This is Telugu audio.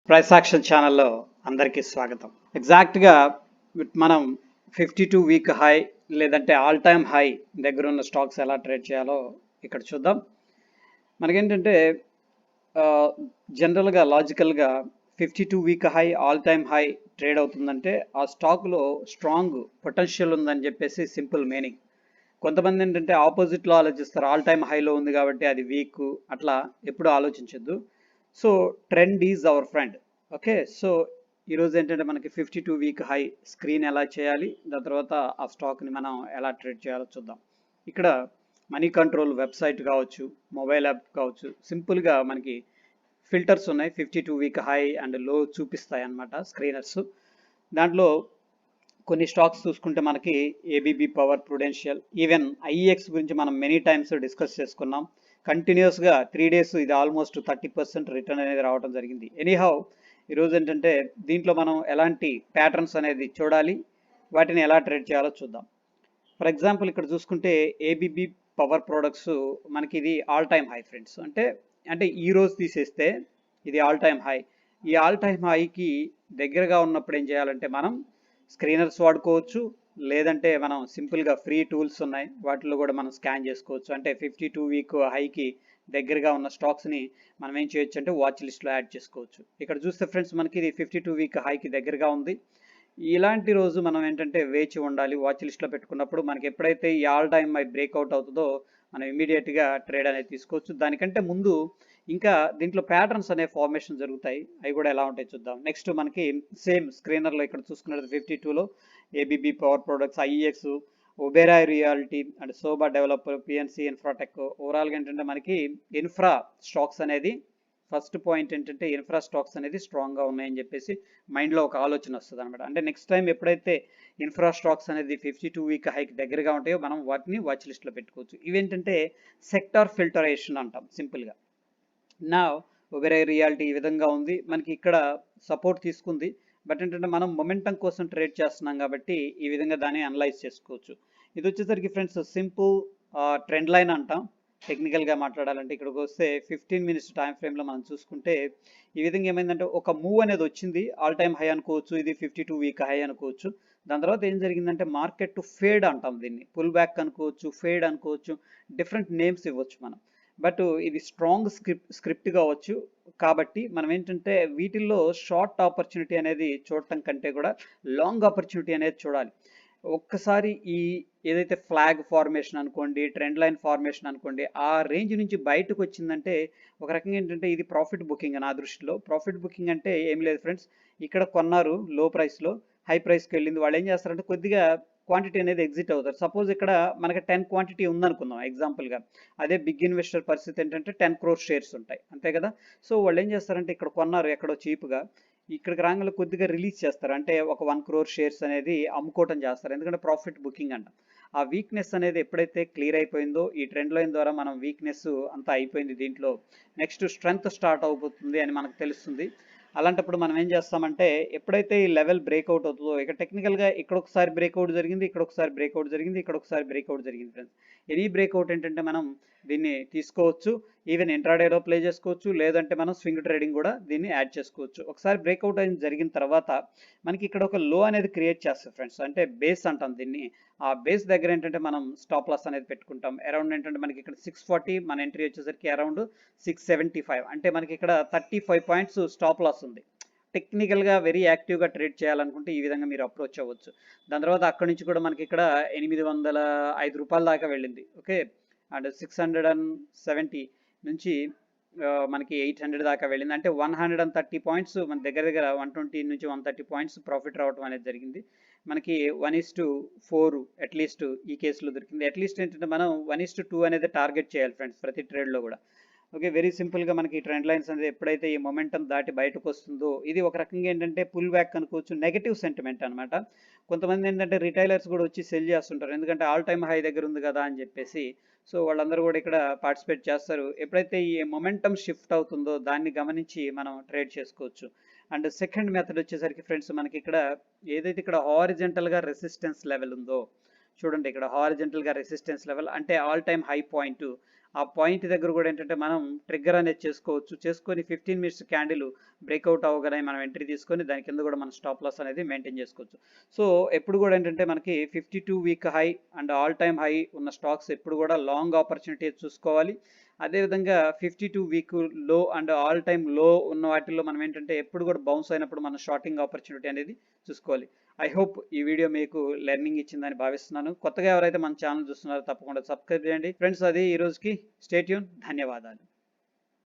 ప్రైస్ యాక్షన్ ఛానల్లో అందరికీ స్వాగతం. ఎగ్జాక్ట్గా మనం 52 వీక్ హై లేదంటే ఆల్ టైమ్ హై దగ్గర ఉన్న స్టాక్స్ ఎలా ట్రేడ్ చేయాలో ఇక్కడ చూద్దాం. మనకేంటంటే జనరల్గా లాజికల్గా 52 week high all time high trade అవుతుందంటే ఆ స్టాక్లో స్ట్రాంగ్ పొటెన్షియల్ ఉందని చెప్పేసి సింపుల్ మీనింగ్. కొంతమంది ఏంటంటే ఆపోజిట్లో ఆలోచిస్తారు, ఆల్ టైమ్ హైలో ఉంది కాబట్టి అది వీక్, అట్లా ఎప్పుడు ఆలోచించొద్దు. So trend is our friend. Okay, so ఈరోజు ఏంటంటే మనకి 52 వీక్ హై స్క్రీన్ ఎలా చేయాలి, దాని తర్వాత ఆ స్టాక్ని మనం ఎలా ట్రేడ్ చేయాలో చూద్దాం. ఇక్కడ మనీ కంట్రోల్ వెబ్సైట్ కావచ్చు, మొబైల్ యాప్ కావచ్చు, సింపుల్గా మనకి ఫిల్టర్స్ ఉన్నాయి. 52 వీక్ హై అండ్ లో చూపిస్తాయి అన్నమాట స్క్రీనర్స్. దాంట్లో కొన్ని స్టాక్స్ చూసుకుంటే మనకి ABB power, Prudential, even IEX గురించి మనం మెనీ టైమ్స్ డిస్కస్ చేసుకున్నాం. కంటిన్యూస్గా 3 days ఇది ఆల్మోస్ట్ 30% రిటర్న్ అనేది రావడం జరిగింది. ఎనీహౌ ఈరోజు ఏంటంటే దీంట్లో మనం ఎలాంటి ప్యాటర్న్స్ అనేది చూడాలి, వాటిని ఎలా ట్రేడ్ చేయాలో చూద్దాం. ఫర్ ఎగ్జాంపుల్ ఇక్కడ చూసుకుంటే ఏబీబీ పవర్ ప్రొడక్ట్స్ మనకి ఇది ఆల్ టైమ్ హై ఫ్రెండ్స్. అంటే ఈ రోజు తీసేస్తే ఇది ఆల్ టైమ్ హై. ఈ ఆల్ టైమ్ హైకి దగ్గరగా ఉన్నప్పుడు ఏం చేయాలంటే మనం స్క్రీనర్స్ వాడుకోవచ్చు, లేదంటే మనం సింపుల్గా ఫ్రీ టూల్స్ ఉన్నాయి, వాటిలో కూడా మనం స్కాన్ చేసుకోవచ్చు. అంటే 52 వీక్ హైకి దగ్గరగా ఉన్న స్టాక్స్ని మనం ఏం చేయొచ్చు అంటే వాచ్ లిస్ట్లో యాడ్ చేసుకోవచ్చు. ఇక్కడ చూస్తే ఫ్రెండ్స్ మనకి ఇది 52 వీక్ హైకి దగ్గరగా ఉంది. ఇలాంటి రోజు మనం ఏంటంటే వేచి ఉండాలి. వాచ్ లిస్ట్లో పెట్టుకున్నప్పుడు మనకి ఎప్పుడైతే ఈ ఆల్ టైమ్ హై బ్రేక్అవుట్ అవుతుందో మనం ఇమీడియట్గా ట్రేడ్ అనేది తీసుకోవచ్చు. దానికంటే ముందు ఇంకా దీంట్లో ప్యాటర్న్స్ అనే ఫార్మేషన్ జరుగుతాయి, అవి కూడా ఎలా ఉంటాయి చూద్దాం. నెక్స్ట్ మనకి సేమ్ స్క్రీనర్లో ఇక్కడ చూసుకున్నట్టు 52లో ABB power products, IEX, Oberoi realty and Sobha developer, PNC Infratech. ఓవరాల్గా ఏంటంటే మనకి ఇన్ఫ్రా స్టాక్స్ అనేది ఫస్ట్ పాయింట్ ఏంటంటే ఇన్ఫ్రా స్టాక్స్ అనేది స్ట్రాంగ్గా ఉన్నాయని చెప్పేసి మైండ్లో ఒక ఆలోచన వస్తుంది అనమాట. అంటే నెక్స్ట్ టైం ఎప్పుడైతే ఇన్ఫ్రా స్టాక్స్ అనేది 52 వీక్ హైకి దగ్గరగా ఉంటాయో మనం వాటిని వాచ్ లిస్ట్లో పెట్టుకోవచ్చు. ఇవేంటంటే సెక్టార్ ఫిల్టరేషన్ అంటాం సింపుల్గా. నా ఒబెరాయ్ రియాలిటీ ఈ విధంగా ఉంది, మనకి ఇక్కడ సపోర్ట్ తీసుకుంది. బట్ ఏంటంటే మనం మొమెంటం కోసం ట్రేడ్ చేస్తున్నాం కాబట్టి ఈ విధంగా దాన్ని అనలైజ్ చేసుకోవచ్చు. ఇది వచ్చేసరికి ఫ్రెండ్స్ సింపుల్ ట్రెండ్ లైన్ అంటాం. టెక్నికల్గా మాట్లాడాలంటే ఇక్కడికి వస్తే 15 minutes టైం ఫ్రేమ్లో మనం చూసుకుంటే ఈ విధంగా ఏమైందంటే ఒక మూవ్ అనేది వచ్చింది, ఆల్ టైమ్ హై అనుకోవచ్చు, ఇది 52 వీక్ హై అనుకోవచ్చు. దాని తర్వాత ఏం జరిగిందంటే మార్కెట్ ఫేడ్ అంటాం, దీన్ని పుల్ బ్యాక్ అనుకోవచ్చు, ఫేడ్ అనుకోవచ్చు, డిఫరెంట్ నేమ్స్ ఇవ్వచ్చు మనం. బట్ ఇది స్ట్రాంగ్ స్క్రిప్ట్ కావచ్చు. కాబట్టి మనం ఏంటంటే వీటిల్లో షార్ట్ ఆపర్చునిటీ అనేది చూడటం కంటే కూడా లాంగ్ ఆపర్చునిటీ అనేది చూడాలి. ఒక్కసారి ఈ ఏదైతే ఫ్లాగ్ ఫార్మేషన్ అనుకోండి, ట్రెండ్ లైన్ ఫార్మేషన్ అనుకోండి, ఆ రేంజ్ నుంచి బయటకు వచ్చిందంటే ఒక రకంగా ఏంటంటే ఇది ప్రాఫిట్ బుకింగ్. నా దృష్టిలో ప్రాఫిట్ బుకింగ్ అంటే ఏం లేదు ఫ్రెండ్స్, ఇక్కడ కొన్నారు లో ప్రైస్లో, హై ప్రైస్కి వెళ్ళింది, వాళ్ళు ఏం చేస్తారంటే కొద్దిగా క్వాంటిటీ అనేది ఎగ్జిట్ అవుతారు. సపోజ్ ఇక్కడ మనకి 10 క్వాంటిటీ ఉందనుకుందాం ఎగ్జాంపుల్గా. అదే బిగ్ ఇన్వెస్టర్ పరిస్థితి ఏంటంటే 10 crore షేర్స్ ఉంటాయి, అంతే కదా. సో వాళ్ళు ఏం చేస్తారంటే ఇక్కడ కొన్నారు ఎక్కడో చీప్గా, ఇక్కడికి రాగానే కొద్దిగా రిలీజ్ చేస్తారు, అంటే ఒక 1 crore షేర్స్ అనేది అమ్ముకోవటం చేస్తారు. ఎందుకంటే ప్రాఫిట్ బుకింగ్ అంట. ఆ వీక్నెస్ అనేది ఎప్పుడైతే క్లియర్ అయిపోయిందో ఈ ట్రెండ్ లైన్ ద్వారా మనం వీక్నెస్ అంతా అయిపోయింది, దీంట్లో నెక్స్ట్ స్ట్రెంగ్త్ స్టార్ట్ అవుతుంది అని మనకు తెలుస్తుంది. అలాంటప్పుడు మనం ఏం చేస్తామంటే ఎప్పుడైతే ఈ లెవెల్ బ్రేక్అవుట్ అవుతుందో, ఇక్కడ టెక్నికల్గా ఇక్కడ ఒకసారి బ్రేక్అవుట్ జరిగింది, ఇక్కడ ఒకసారి బ్రేక్అవుట్ జరిగింది, ఇక్కడ ఒకసారి బ్రేక్అవుట్ జరిగింది ఫ్రెండ్స్. ఎనీ బ్రేక్అవుట్ ఏంటంటే మనం దీన్ని తీసుకోవచ్చు, ఈవెన్ ఇంట్రాడేలో ప్లే చేసుకోవచ్చు, లేదంటే మనం స్వింగ్ ట్రేడింగ్ కూడా దీన్ని యాడ్ చేసుకోవచ్చు. ఒకసారి బ్రేక్అవుట్ అయిన జరిగిన తర్వాత మనకి ఇక్కడ ఒక లో అనేది క్రియేట్ చేస్తుంది ఫ్రెండ్స్, అంటే బేస్ అంటాం దీన్ని. ఆ బేస్ దగ్గర ఏంటంటే మనం స్టాప్ లాస్ అనేది పెట్టుకుంటాం. అరౌండ్ ఏంటంటే మనకి ఇక్కడ 640, మన ఎంట్రీ వచ్చేసరికి అరౌండ్ 675, అంటే మనకి ఇక్కడ 35 పాయింట్స్ స్టాప్ లాస్ ఉంది. టెక్నికల్గా వెరీ యాక్టివ్గా ట్రేడ్ చేయాలనుకుంటే ఈ విధంగా మీరు అప్రోచ్ అవ్వచ్చు. దాని తర్వాత అక్కడి నుంచి కూడా మనకి ఇక్కడ 805 రూపాయల దాకా వెళ్ళింది. ఓకే, అండ్ 670 నుంచి మనకి 800 దాకా వెళ్ళింది. అంటే 130 పాయింట్స్ మన దగ్గర 120 నుంచి 130 పాయింట్స్ ప్రాఫిట్ రావడం అనేది జరిగింది. మనకి 1:4 అట్లీస్ట్ ఈ కేసులో దొరికింది. అట్లీస్ట్ ఏంటంటే మనం 1:2 అనేది టార్గెట్ చేయాలి ఫ్రెండ్స్ ప్రతి ట్రేడ్లో కూడా. ఓకే, వెరీ సింపుల్గా మనకి ట్రెండ్ లైన్స్ అనేది ఎప్పుడైతే ఈ మొమెంటం దాటి బయటకు వస్తుందో ఇది ఒక రకంగా ఏంటంటే పుల్ బ్యాక్ అనుకోవచ్చు, నెగటివ్ సెంటిమెంట్ అనమాట. కొంతమంది ఏంటంటే రిటైలర్స్ కూడా వచ్చి సెల్ చేస్తుంటారు, ఎందుకంటే ఆల్ టైమ్ హై దగ్గర ఉంది కదా అని చెప్పేసి. సో వాళ్ళందరూ కూడా ఇక్కడ పార్టిసిపేట్ చేస్తారు. ఎప్పుడైతే ఈ మొమెంటం షిఫ్ట్ అవుతుందో దాన్ని గమనించి మనం ట్రేడ్ చేసుకోవచ్చు. అండ్ సెకండ్ మెథడ్ వచ్చేసరికి ఫ్రెండ్స్ మనకి ఇక్కడ ఏదైతే ఇక్కడ హారిజెంటల్గా రెసిస్టెన్స్ లెవెల్ ఉందో చూడండి, ఇక్కడ హారిజెంటల్గా రెసిస్టెన్స్ లెవెల్ అంటే ఆల్ టైమ్ హై పాయింట్, ఆ పాయింట్ దగ్గర కూడా ఏంటంటే మనం ట్రిగ్గర్ అనేది చేసుకోవచ్చు. చేసుకొని 15 మినిట్స్ క్యాండిల్ బ్రేక్అవుట్ అవ్వగానే మనం ఎంట్రీ తీసుకొని దాని కింద కూడా మన స్టాప్ లాస్ అనేది మెయింటైన్ చేసుకోవచ్చు. సో ఎప్పుడు కూడా ఏంటంటే మనకి 52 week high and all time high ఉన్న స్టాక్స్ ఎప్పుడు కూడా లాంగ్ ఆపర్చునిటీ చూసుకోవాలి. అదేవిధంగా 52 వీక్ లో అండ్ ఆల్ టైమ్ లో ఉన్న వాటిల్లో మనం ఏంటంటే ఎప్పుడు కూడా బౌన్స్ అయినప్పుడు మన షార్టింగ్ ఆపర్చునిటీ అనేది చూసుకోవాలి. ఐ హోప్ ఈ వీడియో మీకు లెర్నింగ్ ఇచ్చిందని భావిస్తున్నాను. కొత్తగా ఎవరైతే మన ఛానల్ చూస్తున్నారో తప్పకుండా సబ్స్క్రైబ్ చేయండి ఫ్రెండ్స్. అది ఈ రోజుకి స్టే ట్యూన్. ధన్యవాదాలు.